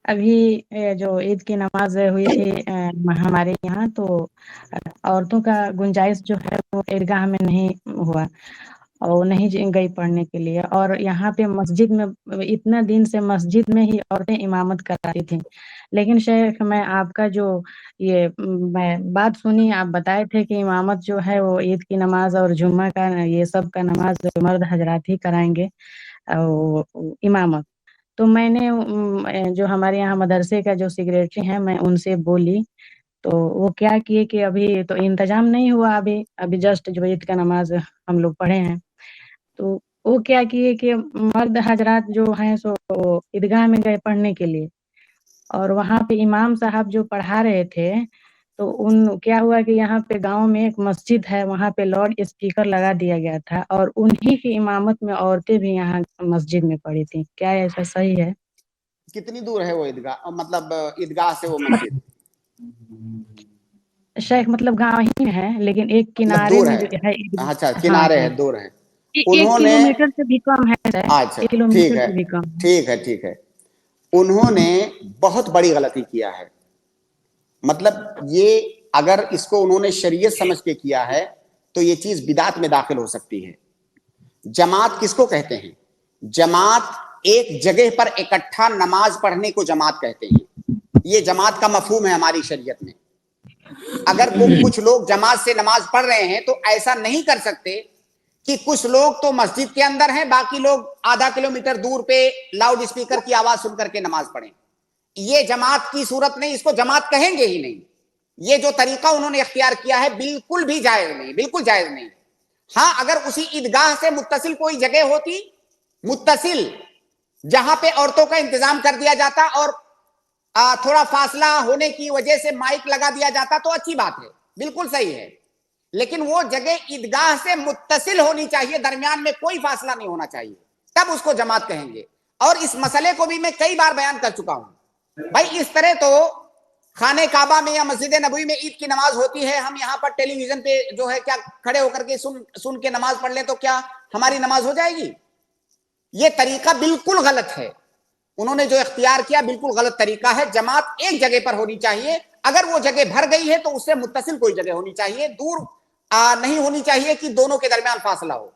ابھی جو عید کی نماز ہوئی تھی ہمارے یہاں، تو عورتوں کا گنجائش جو ہے وہ عیدگاہ میں نہیں ہوا اور نہیں گئی پڑھنے کے لیے. اور یہاں پہ مسجد میں اتنا دن سے مسجد میں ہی عورتیں امامت کراتی تھیں. لیکن شیخ، میں آپ کا جو میں بات سنی، آپ بتائے تھے کہ امامت جو ہے وہ عید کی نماز اور جمعہ کا یہ سب کا نماز مرد حضرات ہی کرائیں گے امامت. تو میں نے جو ہمارے یہاں مدرسے کا جو سیکریٹری ہیں، میں ان سے بولی، تو وہ کیا کیے کہ ابھی تو انتظام نہیں ہوا. ابھی جسٹ جو عید کا نماز ہم لوگ پڑھے ہیں، تو وہ کیا کیے کہ مرد حضرات جو ہیں سو عیدگاہ میں گئے پڑھنے کے لیے، اور وہاں پہ امام صاحب جو پڑھا رہے تھے، تو کیا ہوا کہ یہاں پہ گاؤں میں ایک مسجد ہے، وہاں پہ لاؤڈ اسپیکر لگا دیا گیا تھا، اور انہی کی امامت میں عورتیں بھی یہاں مسجد میں پڑھی تھیں. کیا ایسا صحیح ہے؟ کتنی دور ہے وہ عیدگاہ، مطلب عیدگاہ سے وہ مسجد؟ شیخ مطلب گاؤں ہی ہے، لیکن ایک مطلب کنارے دور میں ہے. جو ہے اچھا، ہاں کنارے جی، ہے، دور ہے. ایک انہوں نے، کلومیٹر سے بھی کم ہے شاید، اچھا 1 کلومیٹر سے بھی کم. ٹھیک ہے ٹھیک ہے. انہوں نے بہت بڑی غلطی کیا ہے. مطلب یہ اگر اس کو انہوں نے شریعت سمجھ کے کیا ہے تو یہ چیز بدعت میں داخل ہو سکتی ہے. جماعت کس کو کہتے ہیں؟ جماعت ایک جگہ پر اکٹھا نماز پڑھنے کو جماعت کہتے ہیں. یہ جماعت کا مفہوم ہے ہماری شریعت میں. اگر کچھ لوگ جماعت سے نماز پڑھ رہے ہیں تو ایسا نہیں کر سکتے کہ کچھ لوگ تو مسجد کے اندر ہیں، باقی لوگ آدھا کلومیٹر دور پہ لاؤڈ اسپیکر کی آواز سن کر کے نماز پڑھیں. یہ جماعت کی صورت نہیں، اس کو جماعت کہیں گے ہی نہیں. یہ جو طریقہ انہوں نے اختیار کیا ہے بالکل بھی جائز نہیں، بالکل جائز نہیں. ہاں، اگر اسی عیدگاہ سے متصل کوئی جگہ ہوتی، متصل، جہاں پہ عورتوں کا انتظام کر دیا جاتا اور تھوڑا فاصلہ ہونے کی وجہ سے مائک لگا دیا جاتا، تو اچھی بات ہے، بالکل صحیح ہے. لیکن وہ جگہ عیدگاہ سے متصل ہونی چاہیے، درمیان میں کوئی فاصلہ نہیں ہونا چاہیے، تب اس کو جماعت کہیں گے. اور اس مسئلے کو بھی میں کئی بار بیان کر چکا ہوں. بھائی اس طرح تو خانہ کعبہ میں یا مسجد نبوی میں عید کی نماز ہوتی ہے، ہم یہاں پر ٹیلی ویژن پہ جو ہے کیا کھڑے ہو کر کے سن کے نماز پڑھ لیں تو کیا ہماری نماز ہو جائے گی؟ یہ طریقہ بالکل غلط ہے. انہوں نے جو اختیار کیا بالکل غلط طریقہ ہے. جماعت ایک جگہ پر ہونی چاہیے. اگر وہ جگہ بھر گئی ہے تو اس سے متصل کوئی جگہ ہونی چاہیے، دور نہیں ہونی چاہیے کہ دونوں کے درمیان فاصلہ ہو.